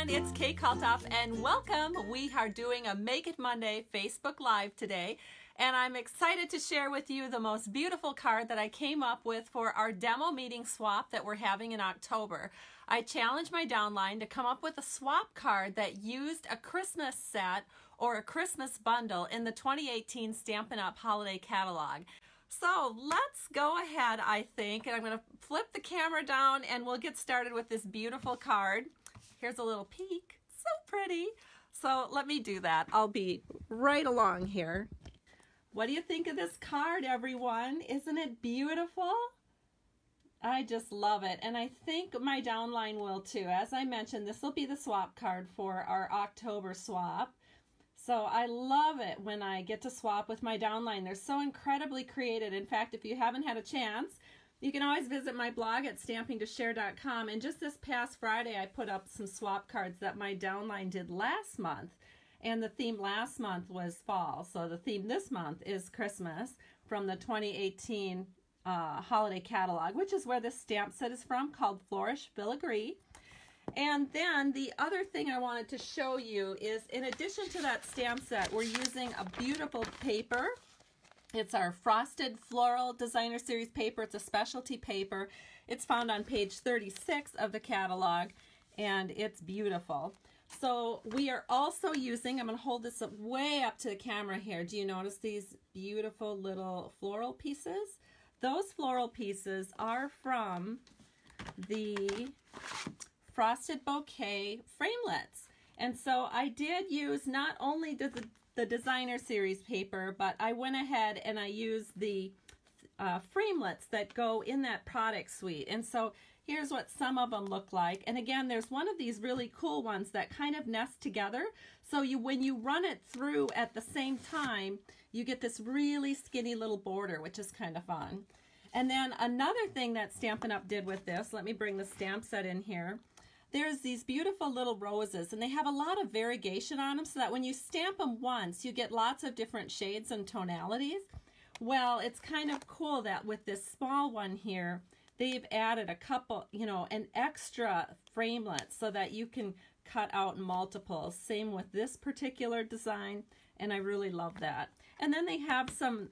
everyone, it's Kate Kalthoff and welcome. We are doing a Make It Monday Facebook Live today, and I'm excited to share with you the most beautiful card that I came up with for our demo meeting swap that we're having in October. I challenged my downline to come up with a swap card that used a Christmas set or a Christmas bundle in the 2018 Stampin' Up! Holiday Catalog. So let's go ahead, I think, and I'm going to flip the camera down and we'll get started with this beautiful card. Here's a little peek. So pretty. So let me do that. I'll be right along here. What do you think of this card, everyone? Isn't it beautiful? I just love it, and I think my downline will too. As I mentioned, this will be the swap card for our October swap. So I love it when I get to swap with my downline. They're so incredibly creative. In fact, if you haven't had a chance, you can always visit my blog at stampingtoshare.com. And just this past Friday, I put up some swap cards that my downline did last month. And the theme last month was fall. So the theme this month is Christmas from the 2018 Holiday Catalog, which is where this stamp set is from, called Flourish Filigree. And then the other thing I wanted to show you is, in addition to that stamp set, we're using a beautiful paper. It's our Frosted Floral Designer Series paper. It's a specialty paper. It's found on page 36 of the catalog, and it's beautiful. So we are also using, I'm going to hold this up way up to the camera here. Do you notice these beautiful little floral pieces? Those floral pieces are from the Frosted Bouquet framelits. And so I did use not only the designer series paper, but I went ahead and I used the framelits that go in that product suite. And so here's what some of them look like. And again, there's one of these really cool ones that kind of nest together. So when you run it through at the same time, you get this really skinny little border, which is kind of fun. And then another thing that Stampin' Up! Did with this, let me bring the stamp set in here. There's these beautiful little roses, and they have a lot of variegation on them so that when you stamp them once, you get lots of different shades and tonalities. Well, it's kind of cool that with this small one here, they've added a couple, an extra framelit so that you can cut out multiples. Same with this particular design, and I really love that. And then they have some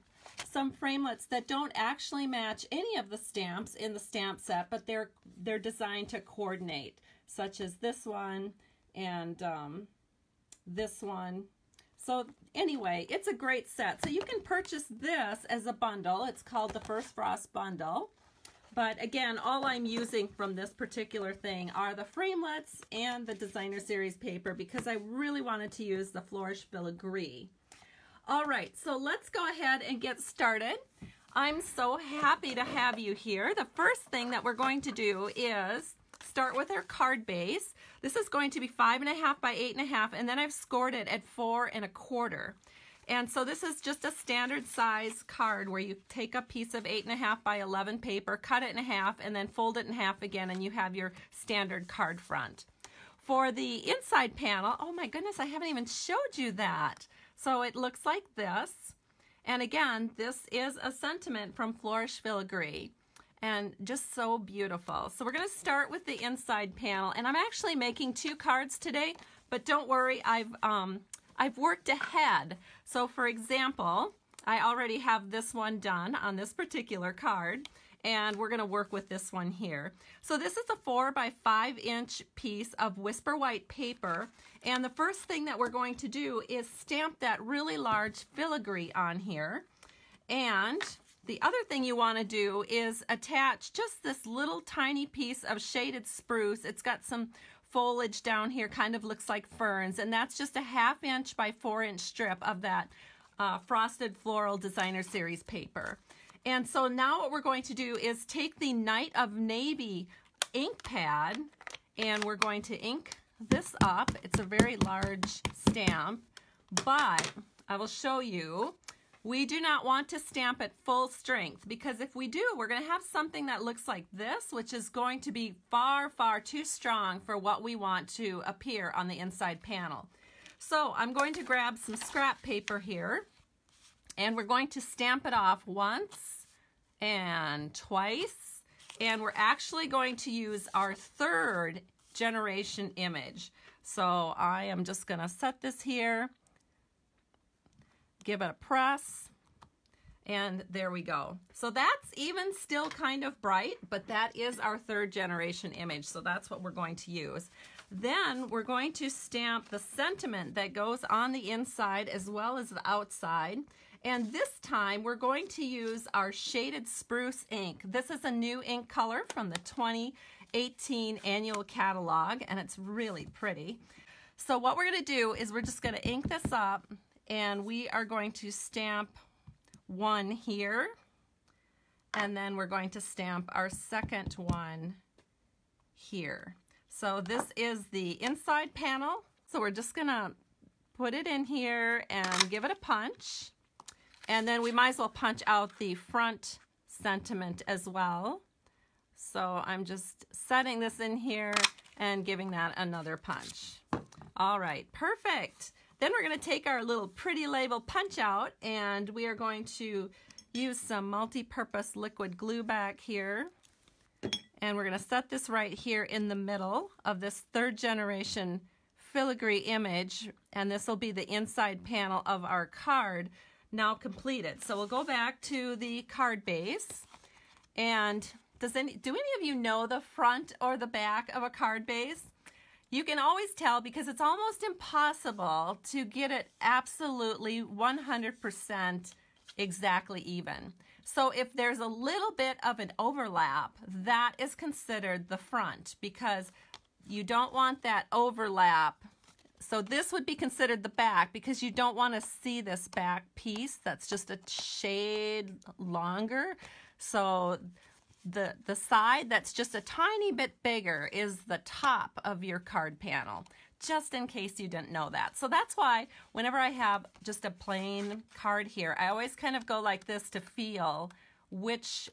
framelits that don't actually match any of the stamps in the stamp set, but they're designed to coordinate, such as this one and this one. So anyway, it's a great set. So you can purchase this as a bundle. It's called the First Frost Bundle. But again, all I'm using from this particular thing are the framelits and the designer series paper because I really wanted to use the Flourish Filigree. All right, so let's go ahead and get started. I'm so happy to have you here. The first thing that we're going to do is start with our card base. This is going to be 5.5 by 8.5, and then I've scored it at 4 1/4. And so this is just a standard size card where you take a piece of 8.5 by 11 paper, cut it in half, and then fold it in half again, and you have your standard card front. For the inside panel, oh my goodness, I haven't even showed you that. So it looks like this. And again, this is a sentiment from Flourish Filigree. And just so beautiful. So we're going to start with the inside panel. And I'm actually making 2 cards today, but don't worry, I've worked ahead. So for example, I already have this one done on this particular card, and we're going to work with this one here. So this is a 4 by 5 inch piece of Whisper White paper, and the first thing that we're going to do is stamp that really large filigree on here. And the other thing you want to do is attach just this little tiny piece of shaded spruce. It's got some foliage down here, kind of looks like ferns, and that's just a 1/2 inch by 4 inch strip of that Frosted Floral Designer Series paper. And so now what we're going to do is take the Night of Navy ink pad, and we're going to ink this up. It's a very large stamp, but I will show you. We do not want to stamp at full strength, because if we do, we're going to have something that looks like this, which is going to be far, far too strong for what we want to appear on the inside panel. So I'm going to grab some scrap paper here, and we're going to stamp it off once and twice, and we're actually going to use our 3rd generation image. So I am just going to set this here, give it a press, and there we go. So that's even still kind of bright, but that is our 3rd generation image, so that's what we're going to use. Then we're going to stamp the sentiment that goes on the inside as well as the outside. And this time we're going to use our shaded spruce ink. This is a new ink color from the 2018 annual catalog, and it's really pretty. So what we're going to do is we're just going to ink this up, and we are going to stamp one here, and then we're going to stamp our second one here. So this is the inside panel. So we're just going to put it in here and give it a punch. And then we might as well punch out the front sentiment as well. So I'm just setting this in here and giving that another punch. All right, perfect. Then we're going to take our little pretty label punch out, and we are going to use some multi-purpose liquid glue back here. And we're going to set this right here in the middle of this 3rd generation filigree image, and this will be the inside panel of our card now completed. So we'll go back to the card base, and do any of you know the front or the back of a card base? You can always tell because it's almost impossible to get it absolutely 100% exactly even. So if there's a little bit of an overlap, that is considered the front because you don't want that overlap. So this would be considered the back because you don't want to see this back piece that's just a shade longer. So the side that's just a tiny bit bigger is the top of your card panel, just in case you didn't know that. So that's why whenever I have just a plain card here, I always kind of go like this to feel which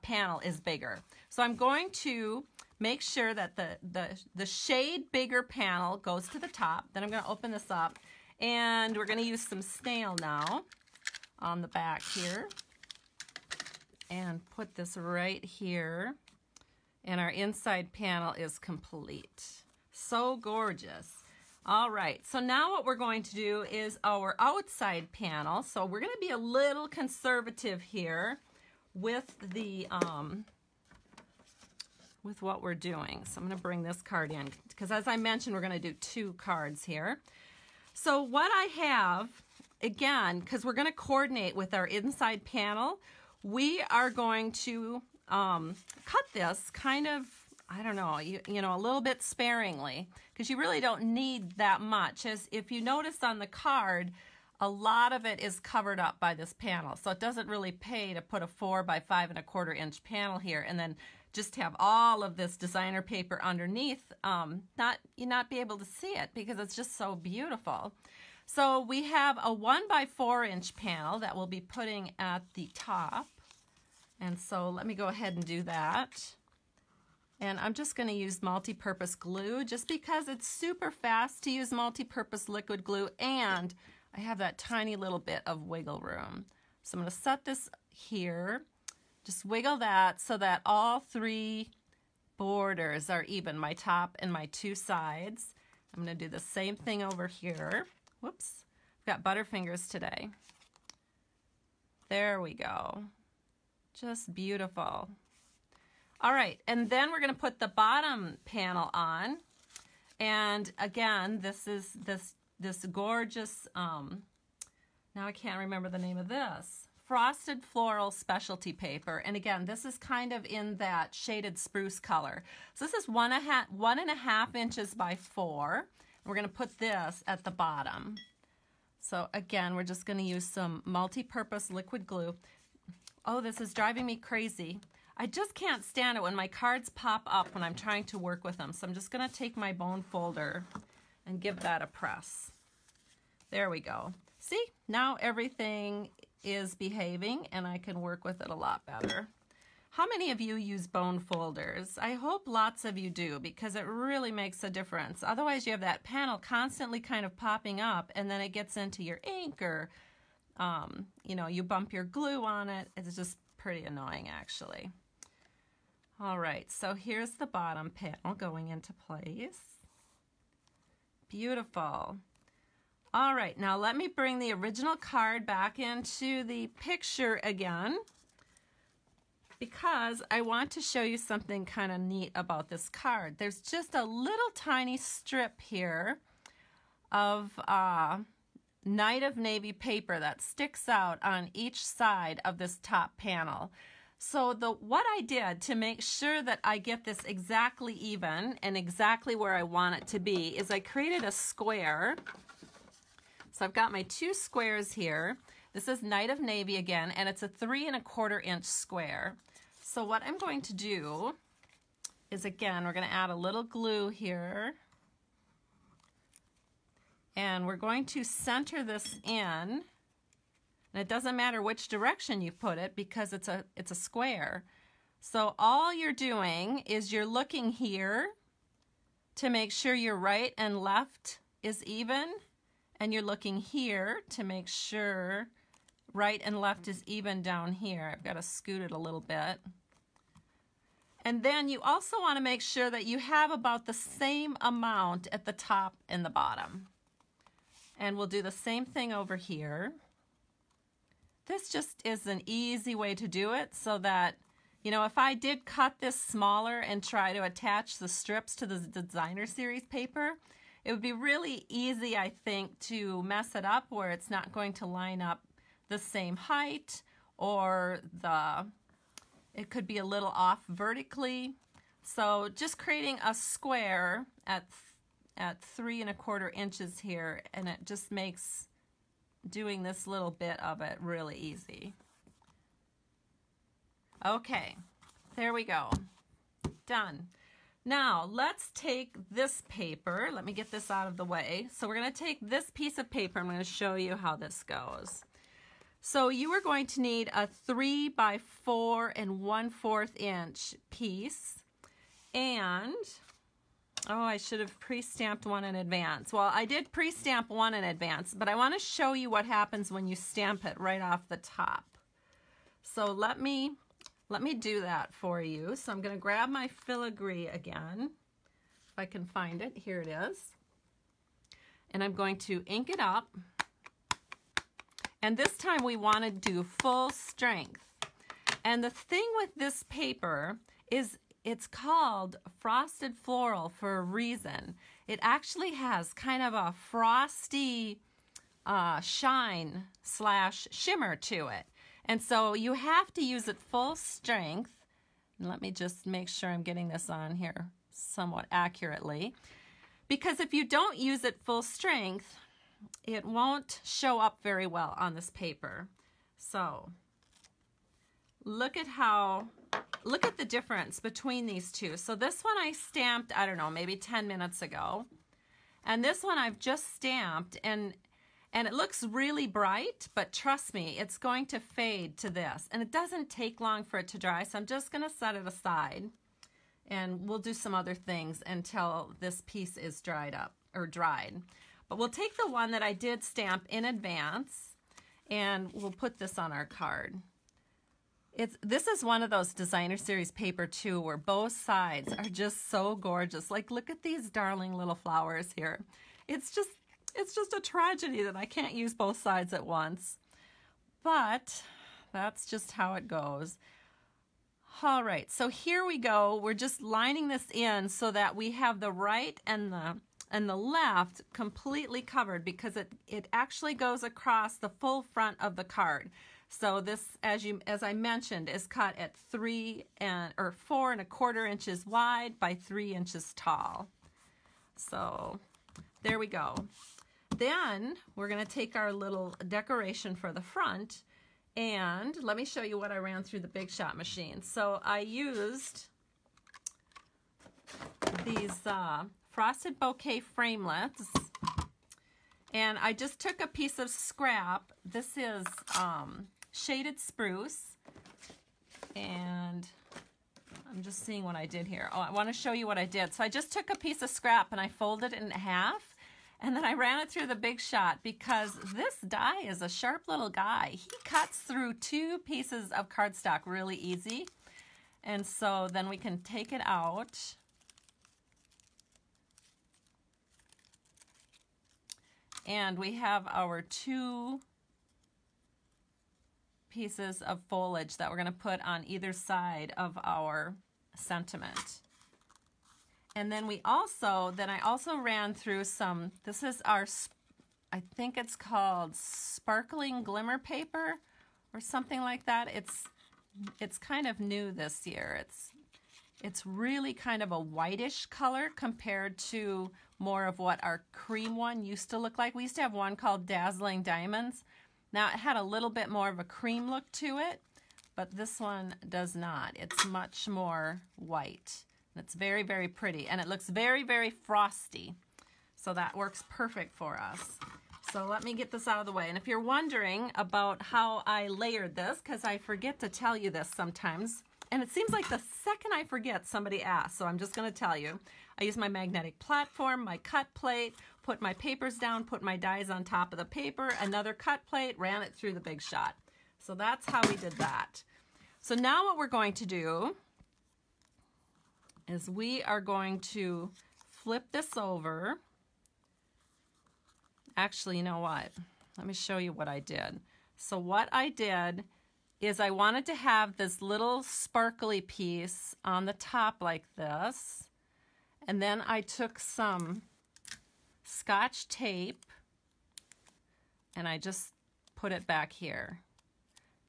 panel is bigger. So I'm going to make sure that the shade bigger panel goes to the top. Then I'm going to open this up, and we're going to use some snail now on the back here. And put this right here, and our inside panel is complete. So gorgeous. All right, so now what we're going to do is our outside panel. So we're going to be a little conservative here with the with what we're doing. So I'm going to bring this card in because, as I mentioned, we're going to do 2 cards here. So what I have, again, because we're going to coordinate with our inside panel, we are going to cut this kind of, I don't know, you know, a little bit sparingly because you really don't need that much. As if you notice on the card, a lot of it is covered up by this panel. So it doesn't really pay to put a 4 by 5 1/4 inch panel here and then just have all of this designer paper underneath, not be able to see it because it's just so beautiful. So we have a 1 by 4 inch panel that we'll be putting at the top. And so let me go ahead and do that. And I'm just going to use multi-purpose glue just because it's super fast to use multi-purpose liquid glue, and I have that tiny little bit of wiggle room. So I'm going to set this here. Just wiggle that so that all 3 borders are even, my top and my 2 sides. I'm going to do the same thing over here. Whoops, I've got butterfingers today. There we go. Just beautiful. All right, and then we're going to put the bottom panel on. And again, this is this gorgeous, now I can't remember the name of this, Frosted Floral specialty paper. And again, this is kind of in that shaded spruce color. So this is 1.5 inches by 4. We're going to put this at the bottom. So again, we're just going to use some multi-purpose liquid glue. Oh, this is driving me crazy. I just can't stand it when my cards pop up when I'm trying to work with them. So I'm just going to take my bone folder and give that a press. There we go. See, now everything is behaving and I can work with it a lot better. How many of you use bone folders? I hope lots of you do because it really makes a difference. Otherwise you have that panel constantly kind of popping up and then it gets into your ink or you know, you bump your glue on it. It's just pretty annoying actually. All right, so here's the bottom panel going into place. Beautiful. All right, now let me bring the original card back into the picture again, because I want to show you something kind of neat about this card. There's just a little tiny strip here of Night of Navy paper that sticks out on each side of this top panel. So what I did to make sure that I get this exactly even and exactly where I want it to be is I created a square. So I've got my two squares here. This is Night of Navy again, and it's a 3 1/4 inch square. So what I'm going to do is, again, we're going to add a little glue here. And we're going to center this in. And it doesn't matter which direction you put it because it's a square. So all you're doing is you're looking here to make sure your right and left is even. And you're looking here to make sure right and left is even down here. I've got to scoot it a little bit. And then you also want to make sure that you have about the same amount at the top and the bottom. And we'll do the same thing over here. This just is an easy way to do it so that, you know, if I did cut this smaller and try to attach the strips to the designer series paper, it would be really easy, I think, to mess it up where it's not going to line up the same height, or it could be a little off vertically. So just creating a square at 3 1/4 inches here, and it just makes doing this little bit of it really easy. Okay, there we go. Done. Now let's take this paper. Let me get this out of the way. So we're going to take this piece of paper. I'm going to show you how this goes. So you are going to need a 3 by 4 1/4 inch piece, and oh, I should have pre-stamped one in advance. Well, I did pre-stamp one in advance, but I want to show you what happens when you stamp it right off the top. So let me do that for you. So I'm going to grab my filigree again, if I can find it. Here it is. And I'm going to ink it up. And this time we want to do full strength. And the thing with this paper is it's called Frosted Floral for a reason. It actually has kind of a frosty shine / shimmer to it. And so you have to use it full strength. And let me just make sure I'm getting this on here somewhat accurately. Because if you don't use it full strength, it won't show up very well on this paper. So look at the difference between these two. So this one I stamped, I don't know, maybe 10 minutes ago. And this one I've just stamped, and it looks really bright, but trust me, it's going to fade to this. And it doesn't take long for it to dry, so I'm just going to set it aside. And we'll do some other things until this piece is dried. But we'll take the one that I did stamp in advance, and we'll put this on our card. This is one of those designer series paper too, where both sides are just so gorgeous. Like, look at these darling little flowers here. It's just a tragedy that I can't use both sides at once. But that's just how it goes. All right, so here we go. We're just lining this in so that we have the right and the left completely covered, because it actually goes across the full front of the card. So this, as I mentioned, is cut at 4 1/4 inches wide by 3 inches tall. So there we go. Then we're going to take our little decoration for the front, and let me show you what I ran through the Big Shot machine. So I used these Frosted Bouquet framelits, and I just took a piece of scrap. This is shaded spruce, and I'm just seeing what I did here. Oh, I want to show you what I did. So I just took a piece of scrap and I folded it in half, and then I ran it through the Big Shot, because this die is a sharp little guy. He cuts through 2 pieces of cardstock really easy. And so then we can take it out. And we have our 2 pieces of foliage that we're going to put on either side of our sentiment. And then I also ran through some, this is our, I think it's called sparkling glimmer paper or something like that. It's kind of new this year. It's really kind of a whitish color compared to more of what our cream one used to look like. We used to have one called Dazzling Diamonds. Now it had a little bit more of a cream look to it, but this one does not. It's much more white. It's very, very pretty, and it looks very, very frosty. So that works perfect for us. So let me get this out of the way. And if you're wondering about how I layered this, because I forget to tell you this sometimes, and it seems like the second I forget, somebody asks, so I'm just going to tell you. I use my magnetic platform, my cut plate, put my papers down, put my dies on top of the paper, another cut plate, ran it through the Big Shot. So that's how we did that. So now what we're going to do is we are going to flip this over. Actually, you know what? Let me show you what I did. So what I did is I wanted to have this little sparkly piece on the top like this. And then I took some Scotch tape and I just put it back here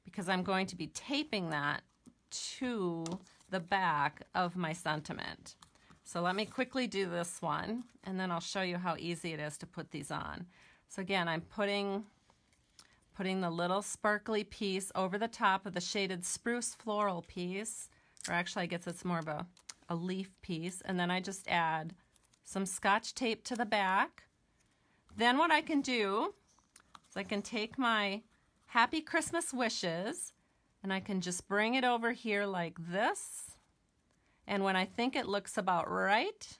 because I'm going to be taping that to the back of my sentiment. So let me quickly do this one and then I'll show you how easy it is to put these on. So again, I'm putting the little sparkly piece over the top of the shaded spruce floral piece, or actually I guess it's more of a leaf piece, and then I just add some Scotch tape to the back. Then what I can do is I can take my Happy Christmas wishes and I can just bring it over here like this. And when I think it looks about right,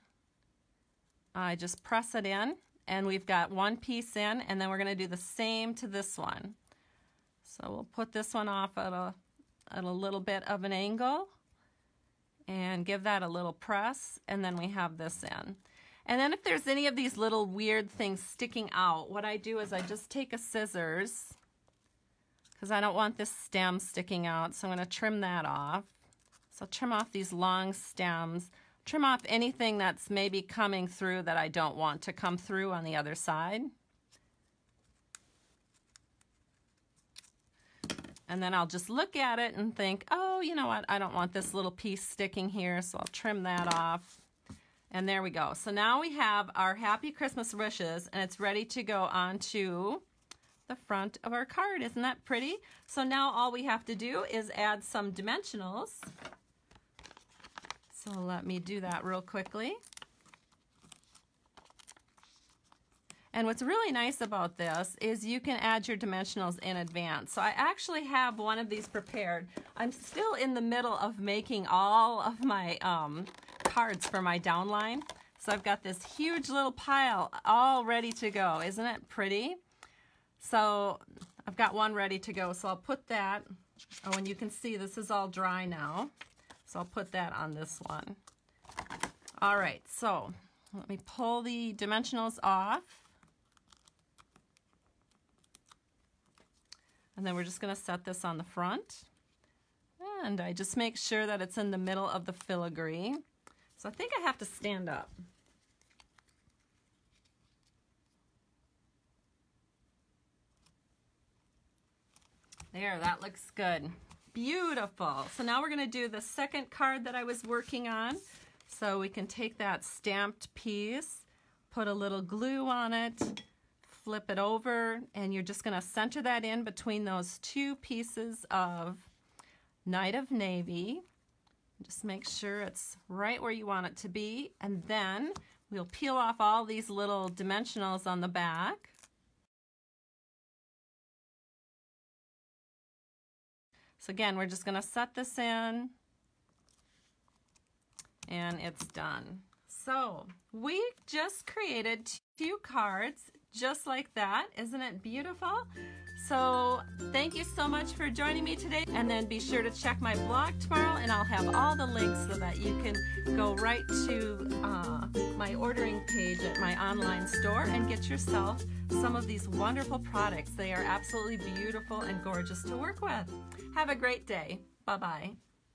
I just press it in and we've got one piece in, and then we're going to do the same to this one. So we'll put this one off at a little bit of an angle and give that a little press, and then we have this in. And then if there's any of these little weird things sticking out, what I do is I just take a scissors, because I don't want this stem sticking out, so I'm going to trim that off. So trim off these long stems, trim off anything that's maybe coming through that I don't want to come through on the other side. And then I'll just look at it and think, oh, you know what, I don't want this little piece sticking here, so I'll trim that off. And there we go. So now we have our Happy Christmas wishes, and it's ready to go onto the front of our card. Isn't that pretty? So now all we have to do is add some dimensionals. So let me do that real quickly. And what's really nice about this is you can add your dimensionals in advance. So I actually have one of these prepared. I'm still in the middle of making all of my cards for my downline. So I've got this huge little pile all ready to go. Isn't it pretty? So I've got one ready to go. So I'll put that, oh, and you can see this is all dry now. So I'll put that on this one. All right, so let me pull the dimensionals off. And then we're just going to set this on the front. And I just make sure that it's in the middle of the filigree. So I think I have to stand up. There, that looks good. Beautiful. So now we're going to do the second card that I was working on. So we can take that stamped piece, put a little glue on it, flip it over, and you're just going to center that in between those 2 pieces of Night of Navy. Just make sure it's right where you want it to be, and then we'll peel off all these little dimensionals on the back. So again, we're just going to set this in, and it's done. So we just created 2 cards just like that. Isn't it beautiful? So thank you so much for joining me today, and then be sure to check my blog tomorrow, and I'll have all the links so that you can go right to my ordering page at my online store and get yourself some of these wonderful products. They are absolutely beautiful and gorgeous to work with. Have a great day. Bye-bye.